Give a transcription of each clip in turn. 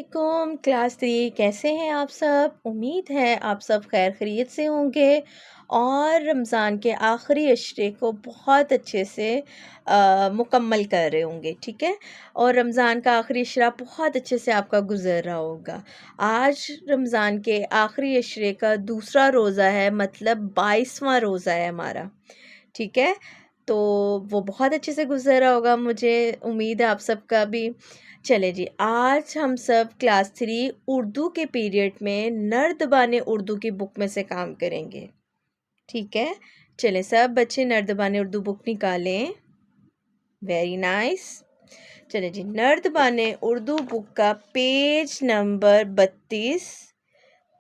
वालेकुम क्लास 3 कैसे हैं आप सब। उम्मीद है आप सब खैर खैरियत से होंगे और रमज़ान के आखिरी अशरे को बहुत अच्छे से मुकम्मल कर रहे होंगे। ठीक है। और रमज़ान का आखिरी अशरा बहुत अच्छे से आपका गुज़र रहा होगा। आज रमज़ान के आखिरी अशरे का दूसरा रोज़ा है, मतलब 22वां रोज़ा है हमारा। ठीक है। तो वो बहुत अच्छे से गुज़र रहा होगा, मुझे उम्मीद है आप सबका भी। चले जी, आज हम सब क्लास 3 उर्दू के पीरियड में नर्दबाने उर्दू की बुक में से काम करेंगे। ठीक है। चलें सब बच्चे नर्दबाने उर्दू बुक निकालें। Very nice. चलें जी, नर्दबाने उर्दू बुक का page number 32,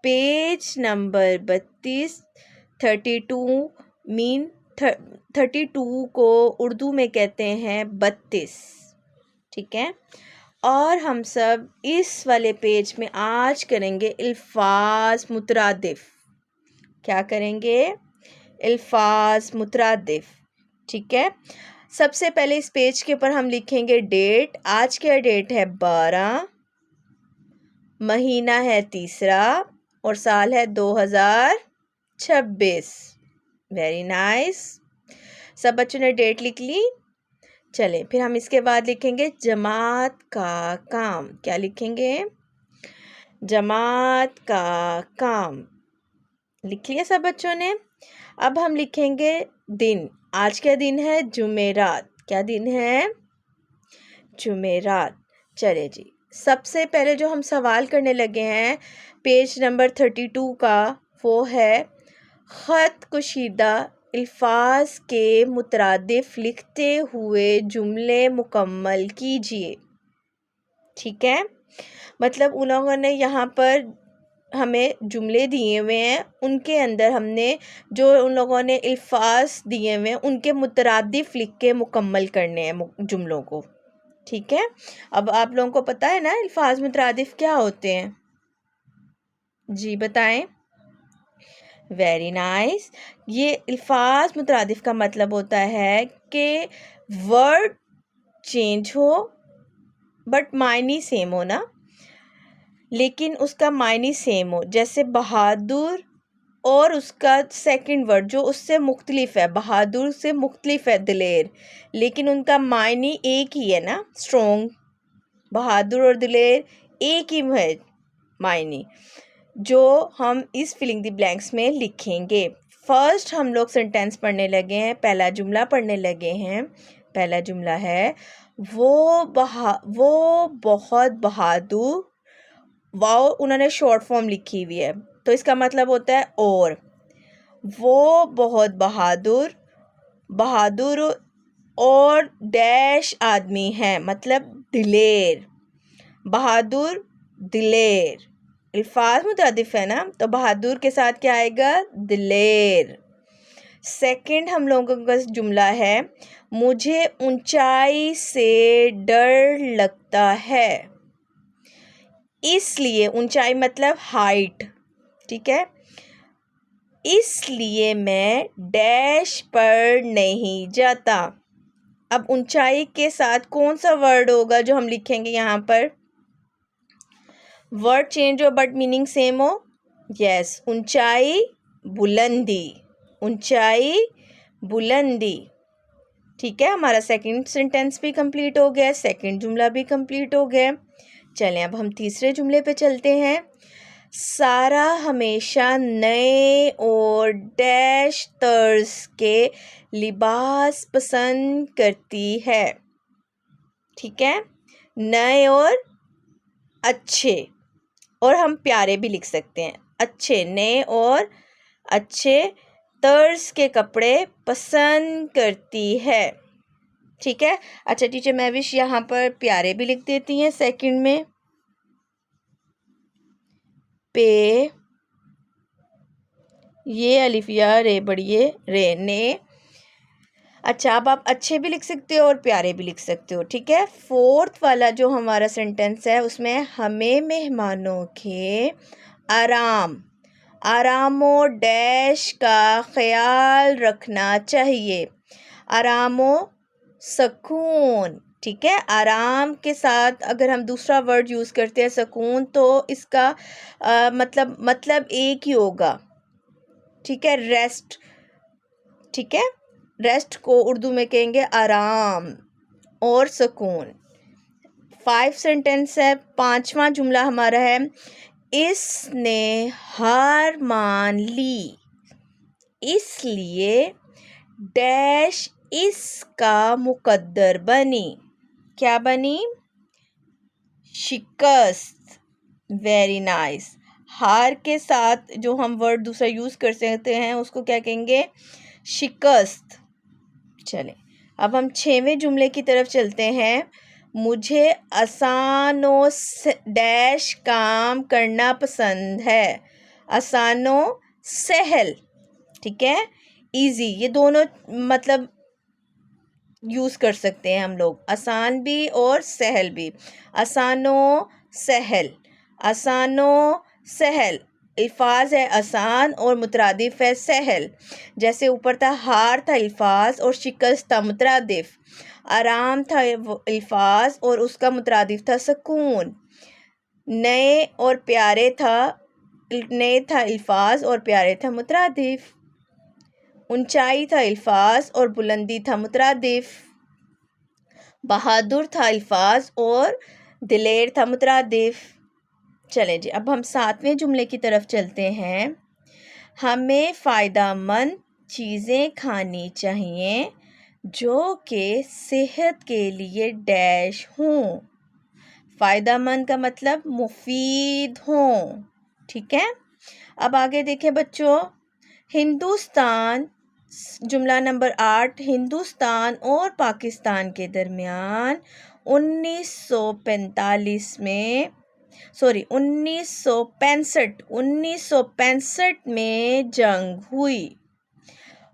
page number 32, 32 mean 32 को उर्दू में कहते हैं 32। ठीक है। और हम सब इस वाले पेज में आज करेंगे अल्फाज मुतरादिफ। क्या करेंगे? अल्फाज मुतरादिफ। ठीक है। सबसे पहले इस पेज के ऊपर हम लिखेंगे डेट। आज का डेट है 12, महीना है तीसरा और साल है 2026। Very nice. सब बच्चों ने डेट लिख ली। चलें फिर हम इसके बाद लिखेंगे जमात का काम। क्या लिखेंगे? जमात का काम। लिख लिया सब बच्चों ने। अब हम लिखेंगे दिन। आज का दिन है जुमेरात। क्या दिन है? जुमेरात। चले जी, सबसे पहले जो हम सवाल करने लगे हैं पेज नंबर 32 का, वो है ख़त कुशीदा अल्फाज के मुतरादिफ लिखते हुए जुमले मुकम्मल कीजिए। ठीक है। मतलब उन लोगों ने यहाँ पर हमें जुमले दिए हुए हैं, उनके अंदर हमने जो उन लोगों ने अल्फाज दिए हुए हैं उनके मुतरादिफ लिख के मुकम्मल करने हैं जुमलों को। ठीक है। अब आप लोगों को पता है ना अल्फाज मुतरादिफ क्या होते हैं? जी बताएं। Very nice. ये अल्फाज मुतरादिफ का मतलब होता है कि वर्ड चेंज हो बट मायने सेम हो ना, लेकिन उसका मायने सेम हो। जैसे बहादुर और उसका सेकंड वर्ड जो उससे मुख्तलिफ है, बहादुर से मुख्तलिफ है दिलेर, लेकिन उनका मायने एक ही है ना, स्ट्रॉन्ग। बहादुर और दिलेर एक ही है मायने, जो हम इस फिलिंग द ब्लैंक्स में लिखेंगे। फर्स्ट हम लोग सेंटेंस पढ़ने लगे हैं, पहला जुमला पढ़ने लगे हैं। पहला जुमला है वो बहुत बहादुर। वाओ उन्होंने शॉर्ट फॉर्म लिखी हुई है, तो इसका मतलब होता है और। वो बहुत बहादुर, बहादुर और डैश आदमी है, मतलब दिलेर। बहादुर दिलेर अल्फाज मुतरादिफ है ना, तो बहादुर के साथ क्या आएगा? दिलेर। सेकंड हम लोगों का जुमला है मुझे ऊंचाई से डर लगता है, इसलिए ऊंचाई मतलब हाइट। ठीक है। इसलिए मैं डैश पर नहीं जाता। अब ऊंचाई के साथ कौन सा वर्ड होगा जो हम लिखेंगे यहाँ पर? वर्ड चेंज हो बट मीनिंग सेम हो। यस, ऊंचाई बुलंदी। ऊंचाई बुलंदी। ठीक है। हमारा सेकंड सेंटेंस भी कंप्लीट हो गया, सेकंड जुमला भी कंप्लीट हो गया। चलें अब हम तीसरे जुमले पे चलते हैं। सारा हमेशा नए और डैश तर्ज के लिबास पसंद करती है। ठीक है। नए और अच्छे, और हम प्यारे भी लिख सकते हैं। अच्छे, नए और अच्छे तर्ज के कपड़े पसंद करती है। ठीक है। अच्छा टीचर मैं विश यहाँ पर प्यारे भी लिख देती हैं सेकंड में। पे ये अलिफिया रे बड़िए रे ने। अच्छा अब आप अच्छे भी लिख सकते हो और प्यारे भी लिख सकते हो। ठीक है। फोर्थ वाला जो हमारा सेंटेंस है उसमें हमें मेहमानों के आराम, आरामो डैश का ख्याल रखना चाहिए। आरामो सुकून, ठीक है। आराम के साथ अगर हम दूसरा वर्ड यूज़ करते हैं सुकून, तो इसका मतलब एक ही होगा। ठीक है, रेस्ट। ठीक है, रेस्ट को उर्दू में कहेंगे आराम और सुकून। 5 सेंटेंस है। 5वां जुमला हमारा है, इसने हार मान ली, इसलिए डैश इसका मुकद्दर बनी। क्या बनी? शिकस्त। Very nice. हार के साथ जो हम वर्ड दूसरा यूज़ कर सकते हैं उसको क्या कहेंगे? शिकस्त। चलें, अब हम 6वें जुमले की तरफ चलते हैं। मुझे आसानो डैश काम करना पसंद है। आसानो सहल। ठीक है, इजी, ये दोनों मतलब यूज़ कर सकते हैं हम लोग, आसान भी और सहल भी। आसानो सहल, आसानो सहल। अल्फाज है आसान और मुतरादिफ है सहल। जैसे ऊपर था हार था अल्फाज और शिकस्त था मुतरादिफ। आराम था अल्फाज और उसका मुतरादिफ था सुकून। नए और प्यारे था, नए था अल्फाज और प्यारे था मुतरादिफ। ऊंचाई था अल्फाज और बुलंदी था मुतरादिफ। बहादुर था अल्फाज और दिलेर था मुतरादिफ। चलें जी, अब हम 7वें जुमले की तरफ चलते हैं। हमें फ़ायदेमंद चीज़ें खानी चाहिए जो कि सेहत के लिए डैश हों। फ़ायदेमंद का मतलब मुफीद हों। ठीक है, अब आगे देखें बच्चों। हिंदुस्तान, जुमला नंबर 8, हिंदुस्तान और पाकिस्तान के दरमियान 1945 में 1965 में जंग हुई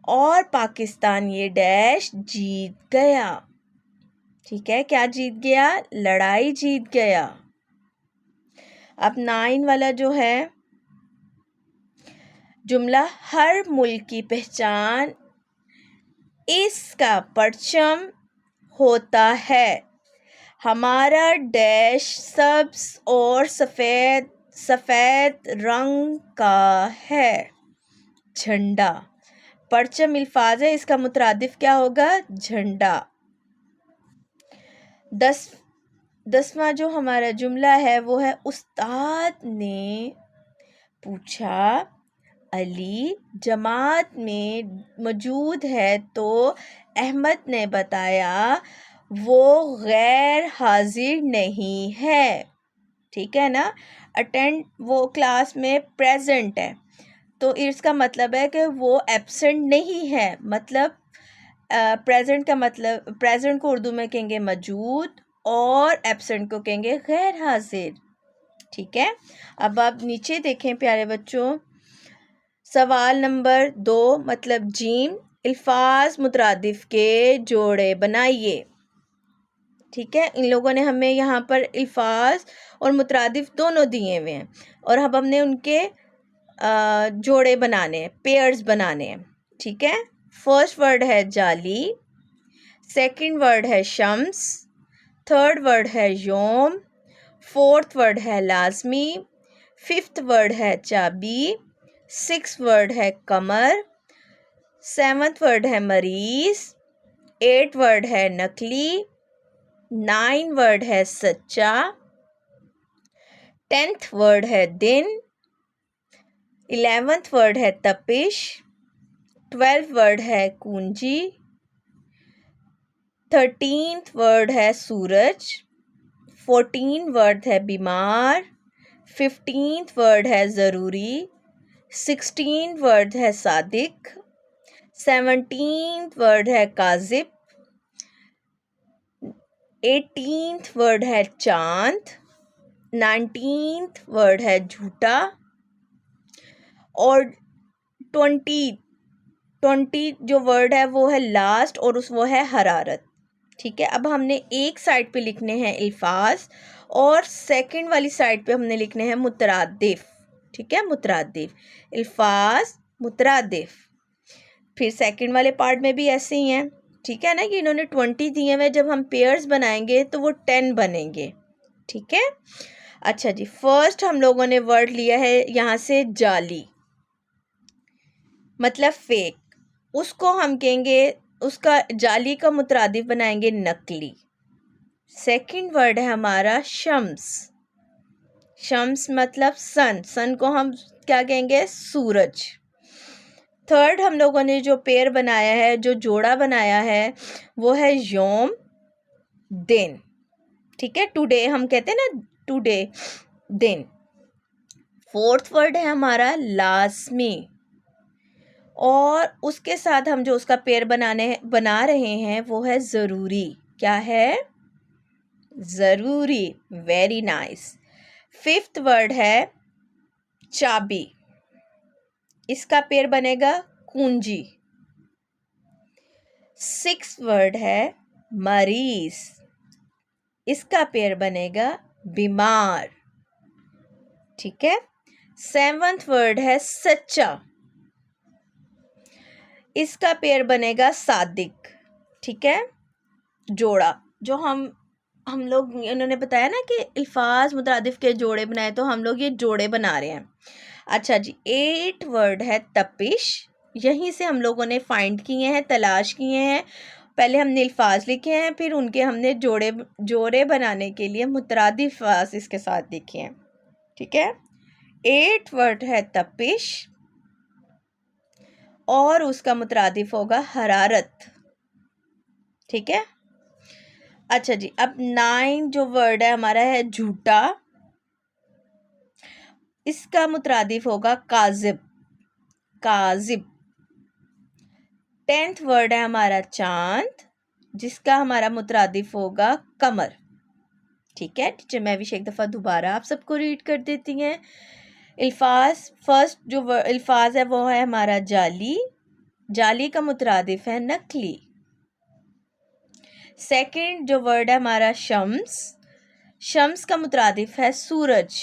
और पाकिस्तान ये डैश जीत गया। ठीक है, क्या जीत गया? लड़ाई जीत गया। अब 9 वाला जो है जुमला, हर मुल्क की पहचान इसका परचम होता है। हमारा डैश सब्ज और सफ़ेद रंग का है। झंडा। परचम अल्फाज है, इसका मुतरादिफ क्या होगा? झंडा। 10वां जो हमारा जुमला है वो है, उस्ताद ने पूछा अली जमात में मौजूद है, तो अहमद ने बताया वो गैर हाजिर नहीं है। ठीक है ना, अटेंड वो क्लास में प्रेजेंट है, तो इसका मतलब है कि वो एब्सेंट नहीं है। मतलब प्रेजेंट का मतलब, प्रेजेंट को उर्दू में कहेंगे मौजूद और एब्सेंट को कहेंगे गैर हाजिर। ठीक है, अब आप नीचे देखें प्यारे बच्चों। सवाल नंबर 2 मतलब जीम, अल्फाज मुतरादिफ के जोड़े बनाइए। ठीक है, इन लोगों ने हमें यहाँ पर अल्फाज और मुतरादिफ दोनों दिए हुए हैं और अब हमने उनके जोड़े बनाने हैं, पेयर्स बनाने हैं। ठीक है, फर्स्ट वर्ड है जाली, सेकंड वर्ड है शम्स, थर्ड वर्ड है योम, फोर्थ वर्ड है लाजमी, फिफ्थ वर्ड है चाबी, सिक्स वर्ड है कमर, सेवन्थ वर्ड है मरीज, 8 वर्ड है नकली, 9 वर्ड है सच्चा, 10th वर्ड है दिन, 11th वर्ड है तपिश, 12th वर्ड है कुंजी, 13th वर्ड है सूरज, 14 वर्ड है बीमार, 15th वर्ड है ज़रूरी, 16 वर्ड है सादिक, 17th वर्ड है काजिब, 18th वर्ड है चांद, 19th वर्ड है झूठा और 20 जो वर्ड है वो है लास्ट और वो है हरारत। ठीक है, अब हमने एक साइड पे लिखने हैं अल्फाज और सेकंड वाली साइड पे हमने लिखने हैं मुतरादिफ। ठीक है, मुतरादिफ, अल्फाज मुतरादिफ। फिर सेकंड वाले पार्ट में भी ऐसे ही हैं। ठीक है ना, कि इन्होंने 20 दिए हुए, जब हम पेयर्स बनाएंगे तो वो 10 बनेंगे। ठीक है। अच्छा जी, फर्स्ट हम लोगों ने वर्ड लिया है यहाँ से जाली, मतलब फेक। उसको हम कहेंगे, उसका जाली का मुतरादिफ बनाएंगे नकली। सेकंड वर्ड है हमारा शम्स। शम्स मतलब सन, सन को हम क्या कहेंगे, सूरज। थर्ड हम लोगों ने जो पेयर बनाया है, जो जोड़ा बनाया है, वो है योम, दिन। ठीक है, टुडे हम कहते हैं ना, टुडे, दिन। फोर्थ वर्ड है हमारा लाजमी, और उसके साथ हम जो उसका पेयर बना रहे हैं वो है ज़रूरी। क्या है, ज़रूरी। Very nice. फिफ्थ वर्ड है चाबी, इसका पेयर बनेगा कुंजी। सिक्स वर्ड है मरीज, इसका पेयर बनेगा बीमार। ठीक है। सेवंथ वर्ड है सच्चा, इसका पेयर बनेगा सादिक। ठीक है, जोड़ा जो हम लोग, उन्होंने बताया ना कि अल्फाज मुतरादिफ के जोड़े बनाए, तो हम लोग ये जोड़े बना रहे हैं। अच्छा जी, 8 वर्ड है तपिश, यहीं से हम लोगों ने फाइंड किए हैं, तलाश किए हैं। पहले हमने अल्फाज लिखे हैं, फिर उनके हमने जोड़े बनाने के लिए मुतरादिफ अल्फाज इसके साथ लिखे हैं। ठीक है। 8 वर्ड है तपिश, और उसका मुतरादिफ होगा हरारत। ठीक है। अच्छा जी, अब 9 जो वर्ड है हमारा है झूठा, इसका मुतरादिफ होगा काजिब, काजिब। 10th वर्ड है हमारा चांद, जिसका हमारा मुतरादिफ होगा कमर। ठीक है टीचर, मैं भी एक दफ़ा दोबारा आप सबको रीड कर देती हैं अल्फाज। फर्स्ट जो अल्फाज है वो है हमारा जाली, जाली का मुतरादिफ है नकली। सेकंड जो वर्ड है हमारा शम्स, शम्स का मुतरादिफ है सूरज।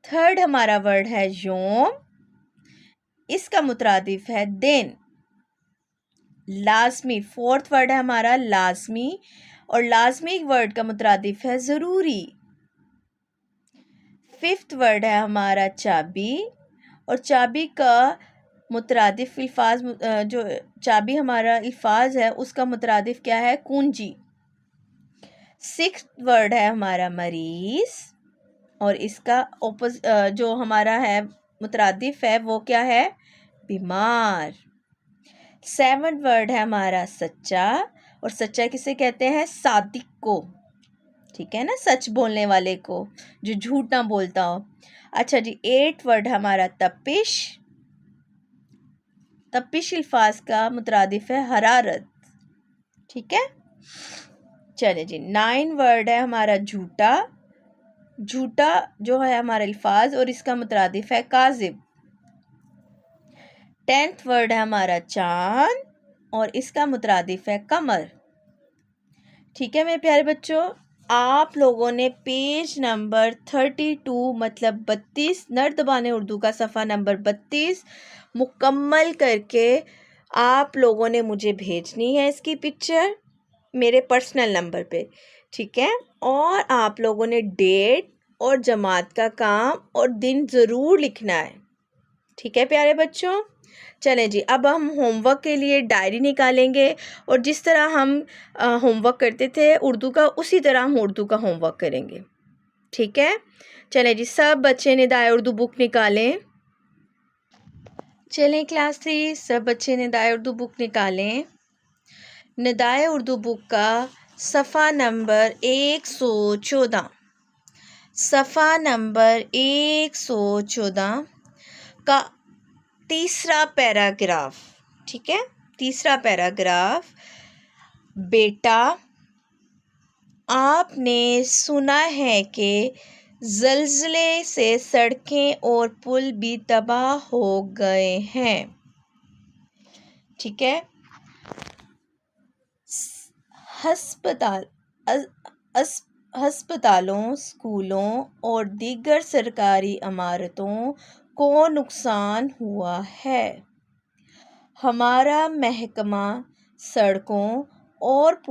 थर्ड हमारा वर्ड है योम, इसका मुतरादिफ है दिन। लाजमी, फोर्थ वर्ड है हमारा लाजमी, और लाजमी वर्ड का मुतरादिफ है ज़रूरी। फिफ्थ वर्ड है हमारा चाबी, और चाबी का मुतरादिफ अल्फाज, जो चाबी हमारा अल्फाज है उसका मुतरादिफ क्या है, कुंजी। सिक्स्थ वर्ड है हमारा मरीज, और इसका जो हमारा है मुतरादिफ है वो क्या है, बीमार। सेवंथ वर्ड है हमारा सच्चा, और सच्चा किसे कहते हैं, सादिक को। ठीक है ना, सच बोलने वाले को, जो झूठ ना बोलता हो। अच्छा जी, 8 वर्ड हमारा तपिश, तपिश अल्फाज का मुतरादिफ है हरारत। ठीक है। चले जी, 9 वर्ड है हमारा झूठा, झूठा जो है हमारा अल्फाज, और इसका मुतरादिफ है काजिब। 10th वर्ड है हमारा चांद, और इसका मुतरादिफ है कमर। ठीक है मेरे प्यारे बच्चों, आप लोगों ने पेज नंबर 32 मतलब 32 नर्दबाने उर्दू का सफ़ा नंबर 32 मुकम्मल करके आप लोगों ने मुझे भेजनी है इसकी पिक्चर मेरे पर्सनल नंबर पे। ठीक है, और आप लोगों ने डेट और जमात का काम और दिन ज़रूर लिखना है। ठीक है प्यारे बच्चों, चलें जी, अब हम होमवर्क के लिए डायरी निकालेंगे, और जिस तरह हम होमवर्क करते थे उर्दू का, उसी तरह हम उर्दू का होमवर्क करेंगे। ठीक है, चलें जी, सब बच्चे निदाए उर्दू बुक निकालें। चलें क्लास 3, सब बच्चे निदाए उर्दू बुक निकालें। निदाए उर्दू बुक का सफ़ा नंबर 114, सफ़ा नंबर 114 का तीसरा पैराग्राफ। ठीक है, तीसरा पैराग्राफ, बेटा आपने सुना है कि ज़लज़ले से सड़कें और पुल भी तबाह हो गए हैं। ठीक है, हस्पतालों, स्कूलों और दीगर सरकारी इमारतों को नुकसान हुआ है। हमारा महकमा सड़कों और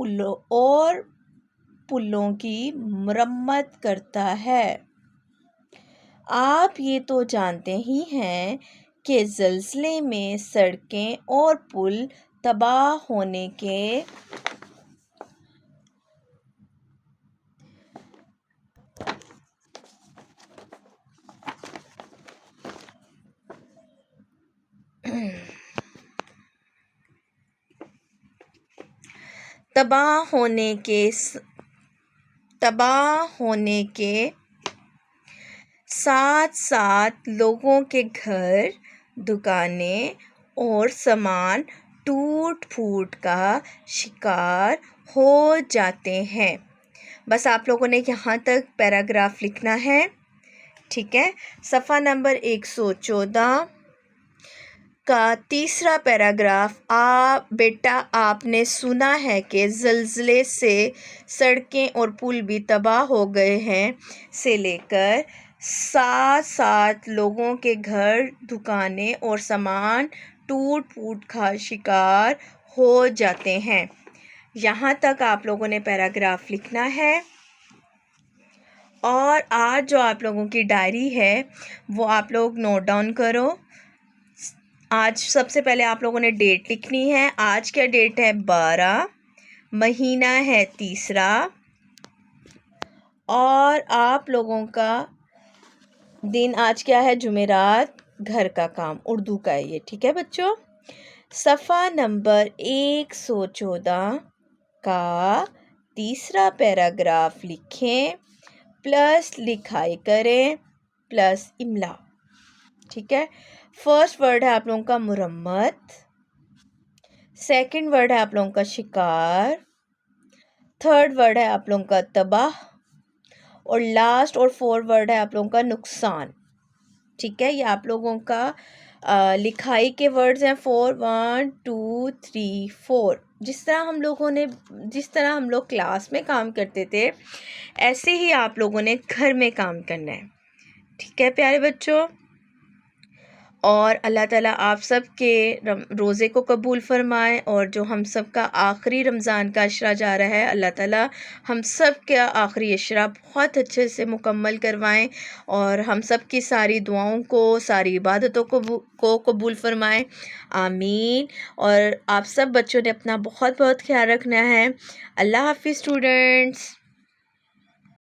पुलों की मरम्मत करता है। आप ये तो जानते ही हैं कि ज़लज़ले में सड़कें और पुल तबाह होने के तबाह होने के साथ साथ लोगों के घर, दुकानें और सामान टूट फूट का शिकार हो जाते हैं। बस आप लोगों ने यहाँ तक पैराग्राफ लिखना है, ठीक है। सफ़ा नंबर 114 का तीसरा पैराग्राफ। बेटा आपने सुना है कि ज़लज़ले से सड़कें और पुल भी तबाह हो गए हैं से लेकर साथ साथ लोगों के घर, दुकानें और सामान टूट फूट का शिकार हो जाते हैं। यहाँ तक आप लोगों ने पैराग्राफ लिखना है। और आज जो आप लोगों की डायरी है वो आप लोग नोट डाउन करो। आज सबसे पहले आप लोगों ने डेट लिखनी है। आज क्या डेट है? 12, महीना है तीसरा, और आप लोगों का दिन आज क्या है? जुमेरात। घर का काम उर्दू का है ये, ठीक है बच्चों। सफ़ा नंबर 114 का तीसरा पैराग्राफ लिखें, प्लस लिखाई करें, प्लस इमला, ठीक है। फर्स्ट वर्ड है आप लोगों का मुरम्मत, सेकंड वर्ड है आप लोगों का शिकार, थर्ड वर्ड है आप लोगों का तबाह, और लास्ट और फोर्थ वर्ड है आप लोगों का नुकसान, ठीक है। ये आप लोगों का लिखाई के वर्ड्स हैं 4, 1, 2, 3, 4। जिस तरह हम लोग क्लास में काम करते थे, ऐसे ही आप लोगों ने घर में काम करना है, ठीक है प्यारे बच्चों। और अल्लाह ताला आप सब के रोज़े को कबूल फ़रमाए, और जो हम सब का आखिरी रमज़ान का अशरा जा रहा है, अल्लाह ताला हम सब का आखिरी अशरा बहुत अच्छे से मुकम्मल करवाएं, और हम सब की सारी दुआओं को, सारी इबादतों को कबूल फ़रमाएं, आमीन। और आप सब बच्चों ने अपना बहुत बहुत ख्याल रखना है। अल्लाह हाफ़िज़ स्टूडेंट्स।